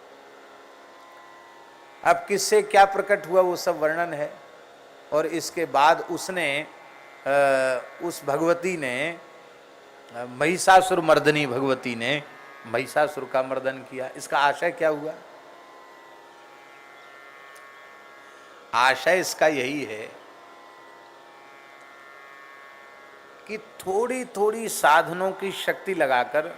[SPEAKER 1] अब किससे क्या प्रकट हुआ वो सब वर्णन है। और इसके बाद उसने उस भगवती ने, महिषासुर मर्दनी भगवती ने महिषासुर का मर्दन किया। इसका आशय क्या हुआ? आशय इसका यही है कि थोड़ी थोड़ी साधनों की शक्ति लगाकर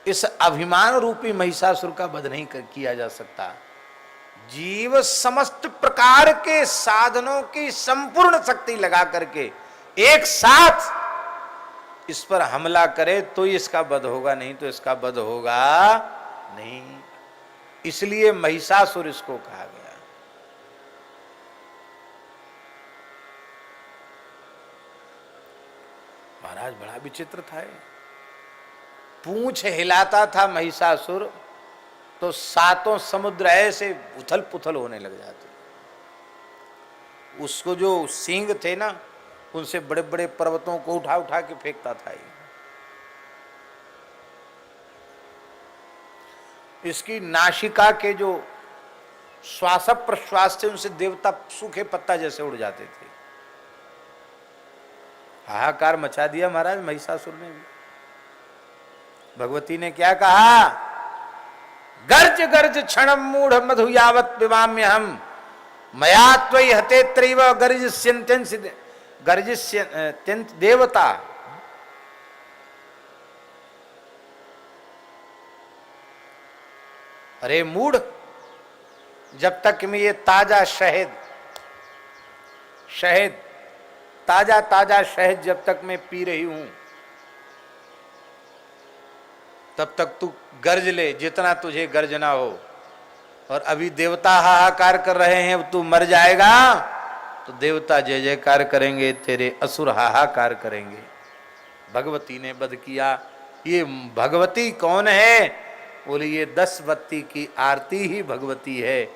[SPEAKER 1] इस अभिमान रूपी महिषासुर का वध नहीं किया जा सकता। जीव समस्त प्रकार के साधनों की संपूर्ण शक्ति लगा करके एक साथ इस पर हमला करे तो इसका वध होगा, नहीं तो इसका वध होगा नहीं। इसलिए महिषासुर इसको कहा गया। महाराज बड़ा विचित्र था। पूंछ हिलाता था महिषासुर तो सातों समुद्र ऐसे उथल पुथल होने लग जाते। उसको जो सींग थे ना, उनसे बड़े बड़े पर्वतों को उठा उठा के फेंकता था। इसकी नासिका के जो श्वास प्रश्वास थे उनसे देवता सूखे पत्ता जैसे उड़ जाते थे। हाहाकार मचा दिया महाराज महिषासुर ने भी। भगवती ने क्या कहा? गर्ज गर्ज क्षणम मूढ़ मधु यावत पिबाम्य हम मया त्वयि हते त्रैव गर्जिष्यन्त्यन्त देवता। अरे मूढ़, जब तक मैं ये ताजा शहद ताजा ताजा शहद जब तक मैं पी रही हूं तब तक तू गर्ज ले जितना तुझे गर्जना हो। और अभी देवता हाहाकार कर रहे हैं, तू मर जाएगा तो देवता जय जयकार करेंगे, तेरे असुर हाहाकार करेंगे। भगवती ने वध किया। ये भगवती कौन है? बोले ये 10 बत्ती की आरती ही भगवती है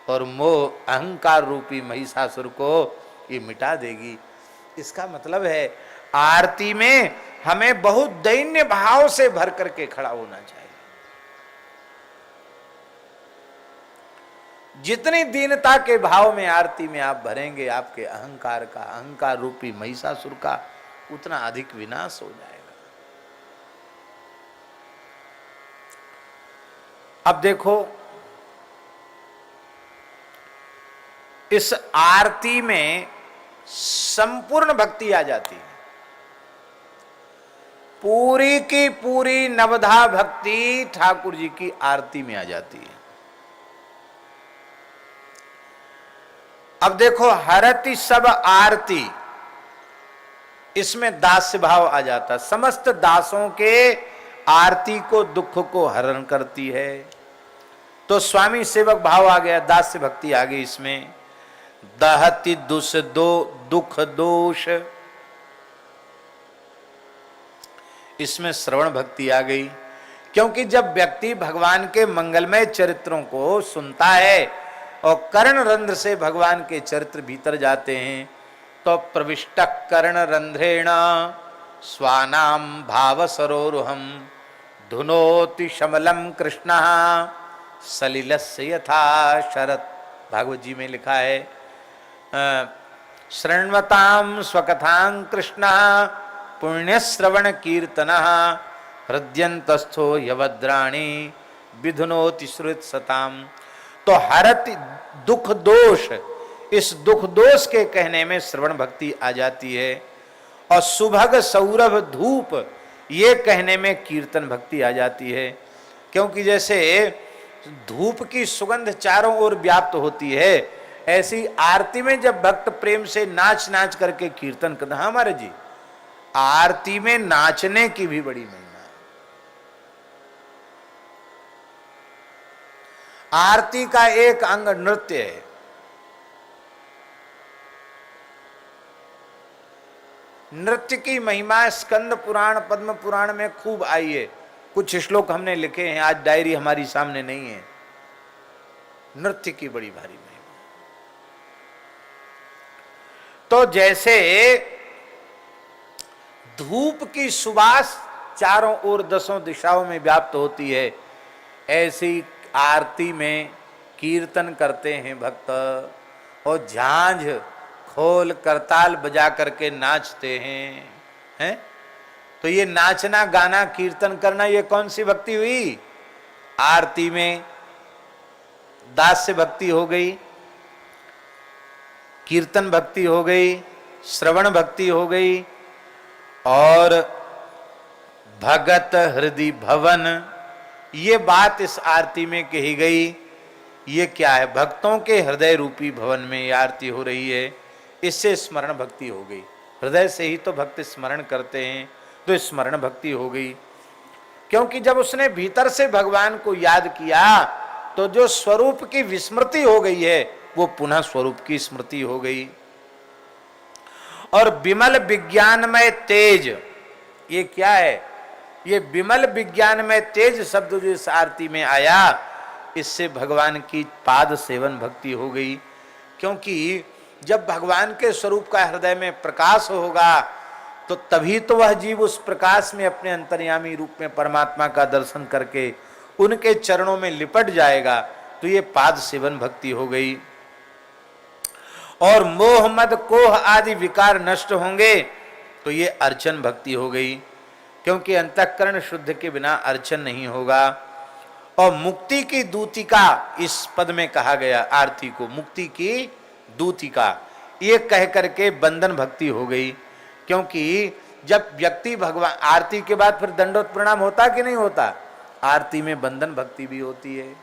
[SPEAKER 1] और मोह अहंकार रूपी महिषासुर को ये मिटा देगी। इसका मतलब है आरती में हमें बहुत दैन्य भाव से भर करके खड़ा होना चाहिए। जितनी दीनता के भाव में आरती में आप भरेंगे, आपके अहंकार का, अहंकार रूपी महिषासुर का उतना अधिक विनाश हो जाएगा। अब देखो, इस आरती में संपूर्ण भक्ति आ जाती है। पूरी की पूरी नवधा भक्ति ठाकुर जी की आरती में आ जाती है। अब देखो, हरति सब आरती, इसमें दास्य भाव आ जाता। समस्त दासों के आरती को, दुख को हरण करती है। तो स्वामी सेवक भाव आ गया, दास्य भक्ति आ गई इसमें। दहति दुख दोष, इसमें श्रवण भक्ति आ गई। क्योंकि जब व्यक्ति भगवान के मंगलमय चरित्रों को सुनता है और कर्ण रंध्र से भगवान के चरित्र भीतर जाते हैं, तो प्रविष्ट कर्ण रंध्रेण स्वानाम भाव सरोरुहम धुनोति शमलम कृष्ण सलिलस्य यथा शरत। भागवत जी में लिखा है, शृण्वताम स्वकथां कृष्ण पुण्यश्रवण कीर्तन हृदयंतस्थो यवद्राणी विधुनोति श्रुत सताम। तो हरत दुख दोष, इस दुख दोष के कहने में श्रवण भक्ति आ जाती है। और सुभग सौरभ धूप, ये कहने में कीर्तन भक्ति आ जाती है। क्योंकि जैसे धूप की सुगंध चारों ओर व्याप्त होती है, ऐसी आरती में जब भक्त प्रेम से नाच नाच करके कीर्तन करते। हाँ हमारे जी, आरती में नाचने की भी बड़ी महिमा है। आरती का एक अंग नृत्य है। नृत्य की महिमा स्कंद पुराण, पद्म पुराण में खूब आई है। कुछ श्लोक हमने लिखे हैं, आज डायरी हमारी सामने नहीं है। नृत्य की बड़ी भारी महिमा। तो जैसे धूप की सुवास चारों ओर दसों दिशाओं में व्याप्त होती है, ऐसी आरती में कीर्तन करते हैं भक्त और झांझ खोल करताल बजा करके नाचते हैं। तो ये नाचना, गाना, कीर्तन करना, ये कौन सी भक्ति हुई? आरती में दास्य भक्ति हो गई, कीर्तन भक्ति हो गई, श्रवण भक्ति हो गई, और भगत हृदय भवन, ये बात इस आरती में कही गई। ये क्या है? भक्तों के हृदय रूपी भवन में ये आरती हो रही है। इससे स्मरण भक्ति हो गई। हृदय से ही तो भक्त स्मरण करते हैं, तो स्मरण भक्ति हो गई। क्योंकि जब उसने भीतर से भगवान को याद किया, तो जो स्वरूप की विस्मृति हो गई है, वो पुनः स्वरूप की स्मृति हो गई। और विमल विज्ञानमय तेज, ये क्या है? ये विमल विज्ञानमय तेज शब्द जो इस आरती में आया, इससे भगवान की पाद सेवन भक्ति हो गई। क्योंकि जब भगवान के स्वरूप का हृदय में प्रकाश होगा, तो तभी तो वह जीव उस प्रकाश में अपने अंतर्यामी रूप में परमात्मा का दर्शन करके उनके चरणों में लिपट जाएगा। तो ये पाद सेवन भक्ति हो गई। और मोह मद कोह आदि विकार नष्ट होंगे, तो ये अर्चन भक्ति हो गई। क्योंकि अंतःकरण शुद्ध के बिना अर्चन नहीं होगा। और मुक्ति की दूतिका इस पद में कहा गया, आरती को मुक्ति की दूतिका, ये कह करके बंधन भक्ति हो गई। क्योंकि जब व्यक्ति भगवान, आरती के बाद फिर दंडोत प्रणाम होता कि नहीं होता? आरती में बंधन भक्ति भी होती है।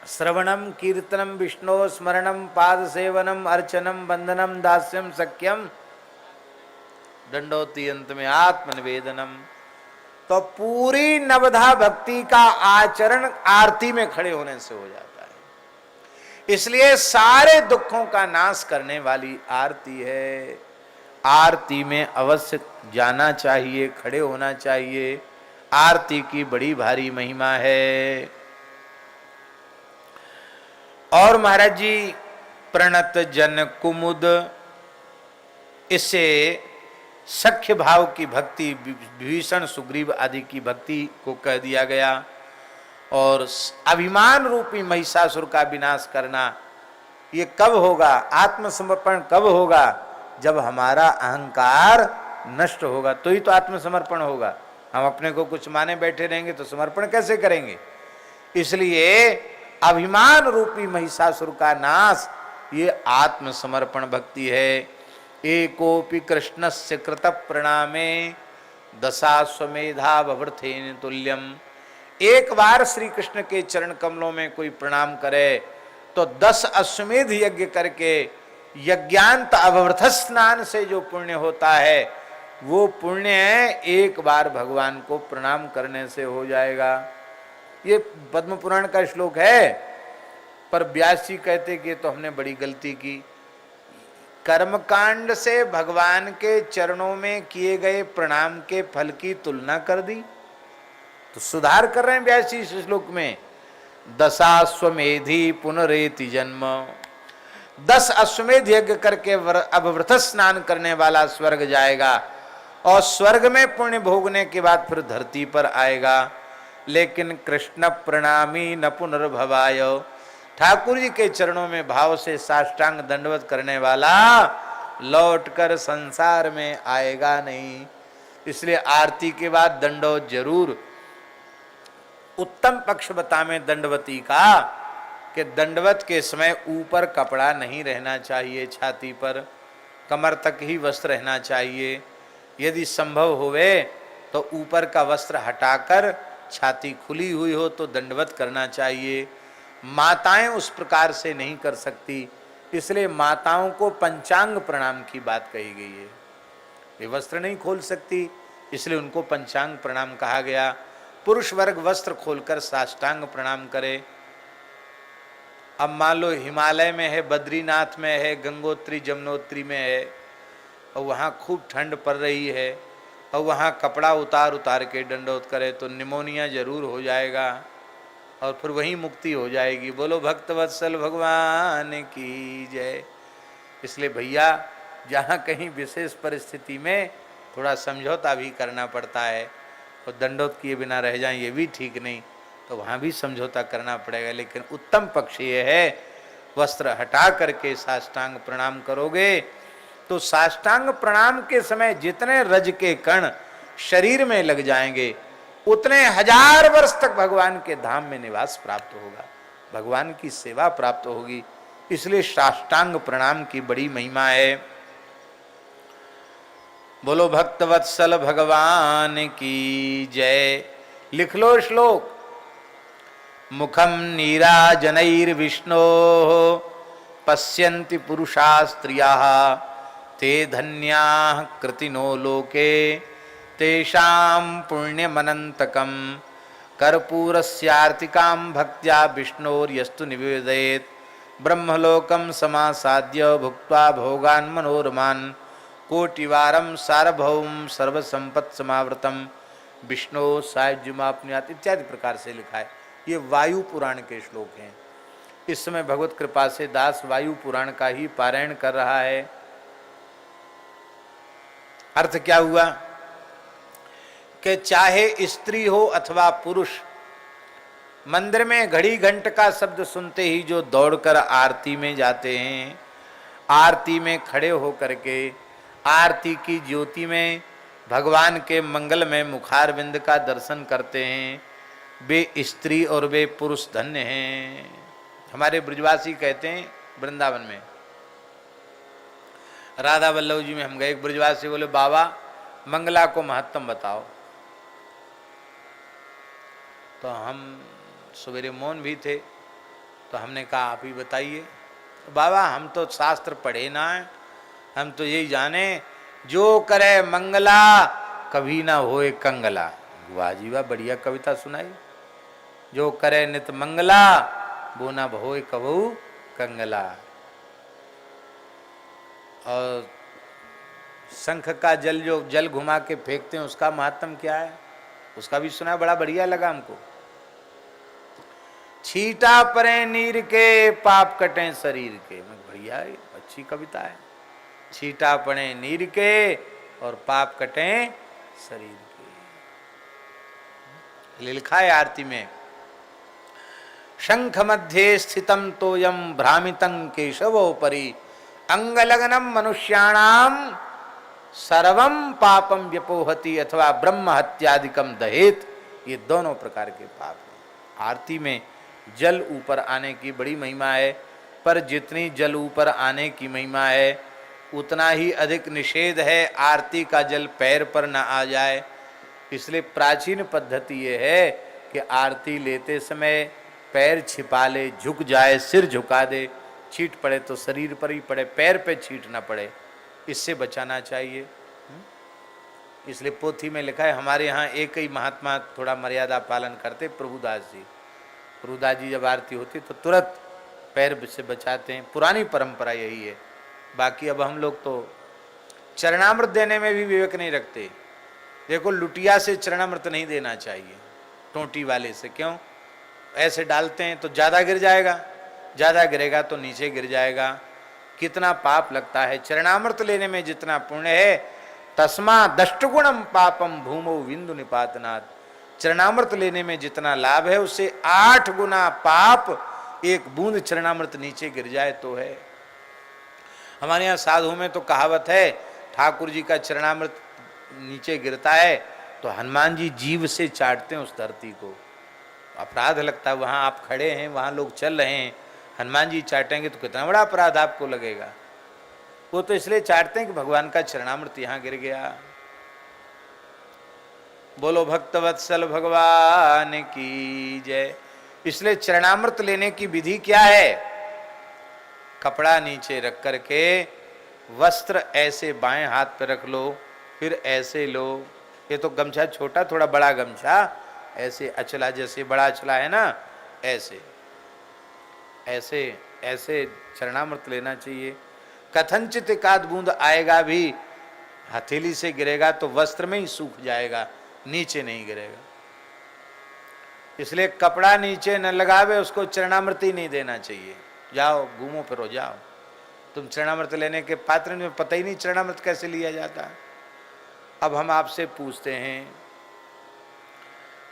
[SPEAKER 1] श्रवणम कीर्तनम विष्णु स्मरणम पाद सेवनम अर्चनम बंधनम दास्यम सख्यम दंडोती, अंत में आत्मनिवेदनम। तो पूरी नवधा भक्ति का आचरण आरती में खड़े होने से हो जाता है। इसलिए सारे दुखों का नाश करने वाली आरती है। आरती में अवश्य जाना चाहिए, खड़े होना चाहिए। आरती की बड़ी भारी महिमा है। और महाराज जी, प्रणत जन कुमुद इससे सख्य भाव की भक्ति, विभीषण सुग्रीव आदि की भक्ति को कह दिया गया। और अभिमान रूपी महिषासुर का विनाश करना, ये कब होगा? आत्मसमर्पण कब होगा? जब हमारा अहंकार नष्ट होगा तो ही तो आत्मसमर्पण होगा। हम अपने को कुछ माने बैठे रहेंगे तो समर्पण कैसे करेंगे? इसलिए अभिमान रूपी महिषासुर का नाश ये आत्मसमर्पण भक्ति है। एकोपि कृष्णस्य कृत प्रणामे दशाश्वमेधा ववृथेन तुल्यम। एक बार श्री कृष्ण के चरण कमलों में कोई प्रणाम करे तो 10 अश्वमेध यज्ञ करके यज्ञांत अववृथ स्नान से जो पुण्य होता है वो पुण्य एक बार भगवान को प्रणाम करने से हो जाएगा। ये पद्म पुराण का श्लोक है। पर व्यास जी कहते कि तो हमने बड़ी गलती की, कर्मकांड से भगवान के चरणों में किए गए प्रणाम के फल की तुलना कर दी। तो सुधार कर रहे हैं व्यास जी इस श्लोक में। दशाश्वमेधी पुनरेति जन्म, 10 अश्वमेध यज्ञ करके अववृथ स्नान करने वाला स्वर्ग जाएगा और स्वर्ग में पुण्य भोगने के बाद फिर धरती पर आएगा। लेकिन कृष्ण प्रणामी न पुनर्भवाय, ठाकुर जी के चरणों में भाव से साष्टांग दंडवत करने वाला लौटकर संसार में आएगा नहीं। इसलिए आरती के बाद दंडवत जरूर। उत्तम पक्ष बता में दंडवती का कि दंडवत के समय ऊपर कपड़ा नहीं रहना चाहिए, छाती पर कमर तक ही वस्त्र रहना चाहिए। यदि संभव होवे तो ऊपर का वस्त्र हटाकर छाती खुली हुई हो तो दंडवत करना चाहिए। माताएं उस प्रकार से नहीं कर सकती, इसलिए माताओं को पंचांग प्रणाम की बात कही गई है। वे वस्त्र नहीं खोल सकती, इसलिए उनको पंचांग प्रणाम कहा गया। पुरुष वर्ग वस्त्र खोलकर साष्टांग प्रणाम करे। अब मान लो हिमालय में है, बद्रीनाथ में है, गंगोत्री जमुनोत्री में है और वहाँ खूब ठंड पड़ रही है और वहाँ कपड़ा उतार उतार के दंडवत करे तो निमोनिया जरूर हो जाएगा और फिर वहीं मुक्ति हो जाएगी। बोलो भक्तवत्सल भगवान की जय। इसलिए भैया जहाँ कहीं विशेष परिस्थिति में थोड़ा समझौता भी करना पड़ता है और दंडवत किए बिना रह जाएं ये भी ठीक नहीं, तो वहाँ भी समझौता करना पड़ेगा। लेकिन उत्तम पक्ष ये है वस्त्र हटा करके साष्टांग प्रणाम करोगे तो साष्टांग प्रणाम के समय जितने रज के कण शरीर में लग जाएंगे उतने 1000 वर्ष तक भगवान के धाम में निवास प्राप्त होगा, भगवान की सेवा प्राप्त होगी। इसलिए साष्टांग प्रणाम की बड़ी महिमा है। बोलो भक्तवत्सल भगवान की जय। लिख लो श्लोक। मुखम नीराजनैर्विष्णो पश्यन्ति पुरुषा स्त्रियाः ते धन्याः कृतिनो लोके तेषां पुण्यमनन्तकं कर्पूरस्यार्तिकां भक्त्या विष्णोर्यस्तु निवेदयेत् ब्रह्मलोकं समासाद्य भुक्त्वा भोगान् मनोरमान् कोटिवारं सार्वभौम सर्वसंपत्समावृतं विष्णु सायुज्यमाप्नुयात् इत्यादि प्रकार से लिखा है। ये वायु पुराण के श्लोक हैं। इस समय भगवत कृपा से दास वायु पुराण का ही पारायण कर रहा है। अर्थ क्या हुआ कि चाहे स्त्री हो अथवा पुरुष, मंदिर में घड़ी घंट का शब्द सुनते ही जो दौड़कर आरती में जाते हैं, आरती में खड़े होकर के आरती की ज्योति में भगवान के मंगल में मुखारविंद का दर्शन करते हैं, वे स्त्री और वे पुरुष धन्य हैं। हमारे ब्रजवासी कहते हैं वृंदावन में, राधा वल्लभ जी में हम गए, एक ब्रजवासी बोले बाबा मंगला को महत्तम बताओ। तो हम सवेरे मौन भी थे तो हमने कहा आप ही बताइए। तो बाबा हम तो शास्त्र पढ़े ना है, हम तो यही जाने जो करे मंगला कभी ना होए कंगला। वाह जी वाह, बढ़िया कविता सुनाई। जो करे नित मंगला वो ना होए कबहू कंगला। और शंख का जल जो जल घुमा के फेंकते हैं उसका महत्तम क्या है, उसका भी सुना, बड़ा बढ़िया लगा हमको। छीटा परे नीर के पाप कटें शरीर के, बढ़िया है, अच्छी कविता है। छीटा पड़े नीर के और पाप कटे शरीर के। लिखा है आरती में, शंख मध्य स्थितम तोयम भ्रामितं केशवोपरि अंगलग्नम मनुष्याणाम सर्वम पापम व्यपोहति अथवा ब्रह्म हत्यादिकम दहेत। ये दोनों प्रकार के पाप हैं। आरती में जल ऊपर आने की बड़ी महिमा है, पर जितनी जल ऊपर आने की महिमा है उतना ही अधिक निषेध है आरती का जल पैर पर न आ जाए। इसलिए प्राचीन पद्धति ये है कि आरती लेते समय पैर छिपा ले, झुक जाए, सिर झुका दे, छींट पड़े तो शरीर पर ही पड़े, पैर पे छींट ना पड़े, इससे बचाना चाहिए। इसलिए पोथी में लिखा है, हमारे यहाँ एक ही महात्मा थोड़ा मर्यादा पालन करते, प्रभुदास जी। प्रभुदास जी जब आरती होती तो तुरंत पैर से बचाते हैं, पुरानी परंपरा यही है। बाकी अब हम लोग तो चरणामृत देने में भी विवेक नहीं रखते। देखो, लुटिया से चरणामृत नहीं देना चाहिए, टोंटी वाले से। क्यों? ऐसे डालते हैं तो ज़्यादा गिर जाएगा, ज़्यादा गिरेगा तो नीचे गिर जाएगा, कितना पाप लगता है। चरणामृत लेने में जितना पुण्य है, तस्मा दष्टगुणम पापम भूमौ बिंदु निपातनात्। चरणामृत लेने में जितना लाभ है उससे 8 गुना पाप एक बूंद चरणामृत नीचे गिर जाए तो है। हमारे यहाँ साधु में तो कहावत है, ठाकुर जी का चरणामृत नीचे गिरता है तो हनुमान जी जीव से चाटते हैं उस धरती को। अपराध लगता है, वहाँ आप खड़े हैं, वहाँ लोग चल रहे हैं, हनुमान जी चाटेंगे तो कितना बड़ा अपराध आपको लगेगा। वो तो इसलिए चाटते हैं कि भगवान का चरणामृत यहाँ गिर गया। बोलो भक्तवत्सल भगवान की जय। इसलिए चरणामृत लेने की विधि क्या है? कपड़ा नीचे रख करके वस्त्र ऐसे बाएं हाथ पे रख लो, फिर ऐसे लो। ये तो गमछा छोटा, थोड़ा बड़ा गमछा, ऐसे अचला, जैसे बड़ा अचला है ना, ऐसे ऐसे ऐसे चरणामृत लेना चाहिए। कथनचित एकाध बूंद आएगा भी, हथेली से गिरेगा तो वस्त्र में ही सूख जाएगा, नीचे नहीं गिरेगा। इसलिए कपड़ा नीचे न लगावे, उसको चरणामृत ही नहीं देना चाहिए। जाओ घूमो फिरो जाओ, तुम चरणामृत लेने के पात्र में पता ही नहीं चरणामृत कैसे लिया जाता है। अब हम आपसे पूछते हैं,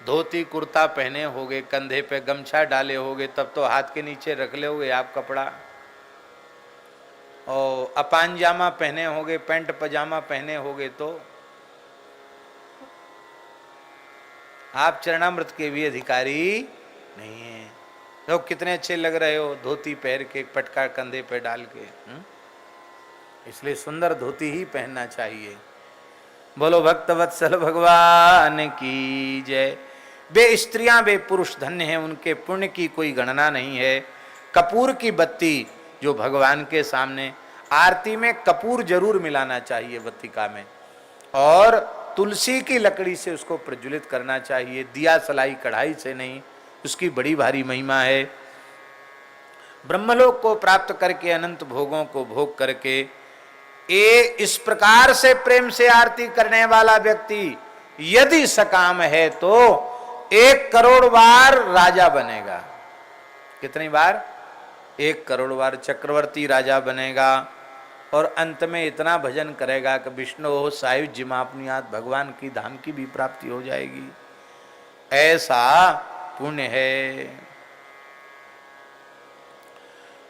[SPEAKER 1] धोती कुर्ता पहने होगे, कंधे पे गमछा डाले होगे, तब तो हाथ के नीचे रख ले होगे आप कपड़ा। और अपांजामा पहने होगे, पैंट पजामा पहने होगे, तो आप चरणामृत के भी अधिकारी नहीं हैं। लोग कितने अच्छे लग रहे हो धोती पहन के, पटका कंधे पे डाल के। इसलिए सुंदर धोती ही पहनना चाहिए। बोलो भक्तवत्सल भगवान की जय। वे स्त्रियां वे पुरुष धन्य हैं, उनके पुण्य की कोई गणना नहीं है। कपूर की बत्ती जो भगवान के सामने, आरती में कपूर जरूर मिलाना चाहिए बत्तिका में, और तुलसी की लकड़ी से उसको प्रज्वलित करना चाहिए, दिया सलाई कढ़ाई से नहीं। उसकी बड़ी भारी महिमा है। ब्रह्मलोक को प्राप्त करके अनंत भोगों को भोग करके इस प्रकार से प्रेम से आरती करने वाला व्यक्ति यदि सकाम है तो 1 करोड़ बार राजा बनेगा। कितनी बार? 1 करोड़ बार चक्रवर्ती राजा बनेगा। और अंत में इतना भजन करेगा कि विष्णु हो सायुज्य मापनुयात, भगवान की धाम की भी प्राप्ति हो जाएगी। ऐसा पुण्य है।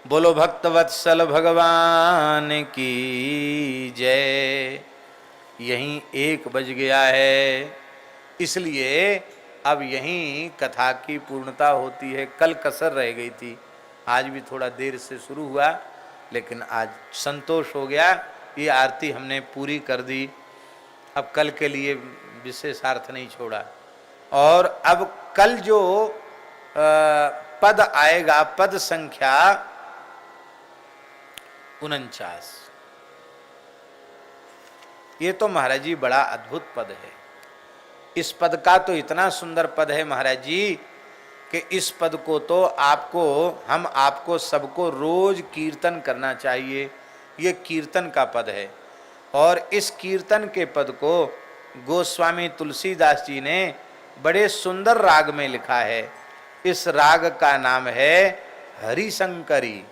[SPEAKER 1] बोलो भक्तवत्सल भगवान की जय। यहीं 1 बज गया है, इसलिए अब यहीं कथा की पूर्णता होती है। कल कसर रह गई थी, आज भी थोड़ा देर से शुरू हुआ, लेकिन आज संतोष हो गया, ये आरती हमने पूरी कर दी। अब कल के लिए विशेषार्थ नहीं छोड़ा। और अब कल जो पद आएगा, पद संख्या 49, ये तो महाराज जी बड़ा अद्भुत पद है। इस पद का तो इतना सुंदर पद है महाराज जी कि इस पद को तो हम आपको सबको रोज कीर्तन करना चाहिए। ये कीर्तन का पद है, और इस कीर्तन के पद को गोस्वामी तुलसीदास जी ने बड़े सुंदर राग में लिखा है। इस राग का नाम है हरिशंकरी।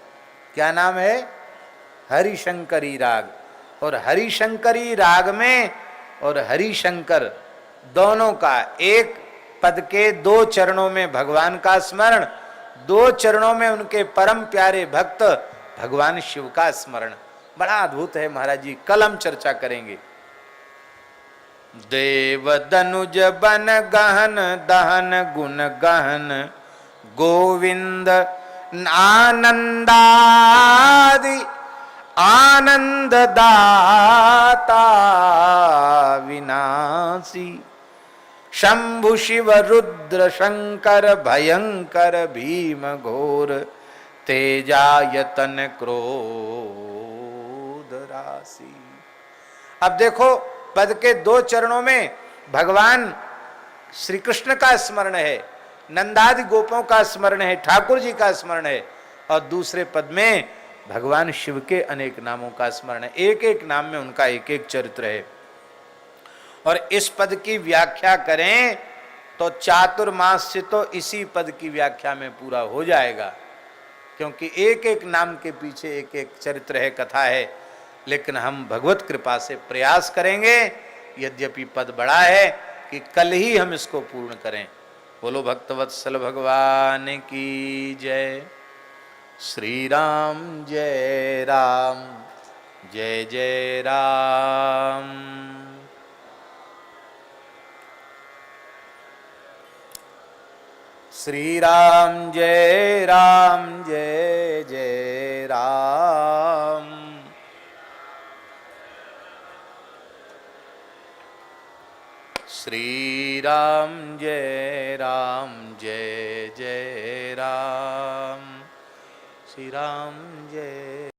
[SPEAKER 1] क्या नाम है? हरिशंकरी राग। और हरिशंकरी राग में और हरिशंकर दोनों का एक पद के दो चरणों में भगवान का स्मरण, दो चरणों में उनके परम प्यारे भक्त भगवान शिव का स्मरण। बड़ा अद्भुत है महाराज जी, कल हम चर्चा करेंगे। देव दनुज बन गहन दहन गुण गहन गोविंद आनंदादि आनंद दाता विनाशी शंभु शिव रुद्र शंकर भयंकर भीम घोर तेजायतन क्रोध राशि। अब देखो पद के दो चरणों में भगवान श्री कृष्ण का स्मरण है, नंदादि गोपों का स्मरण है, ठाकुर जी का स्मरण है, और दूसरे पद में भगवान शिव के अनेक नामों का स्मरण है। एक एक नाम में उनका एक एक चरित्र है। और इस पद की व्याख्या करें तो चातुर्मास्य तो इसी पद की व्याख्या में पूरा हो जाएगा, क्योंकि एक एक नाम के पीछे एक एक चरित्र है, कथा है। लेकिन हम भगवत कृपा से प्रयास करेंगे, यद्यपि पद बड़ा है, कि कल ही हम इसको पूर्ण करें। बोलो भक्तवत्सल भगवान की जय। श्री राम जय राम, जय जय राम। श्री राम जय राम, जय जय राम। श्री राम जय राम, जय जय राम। श्री राम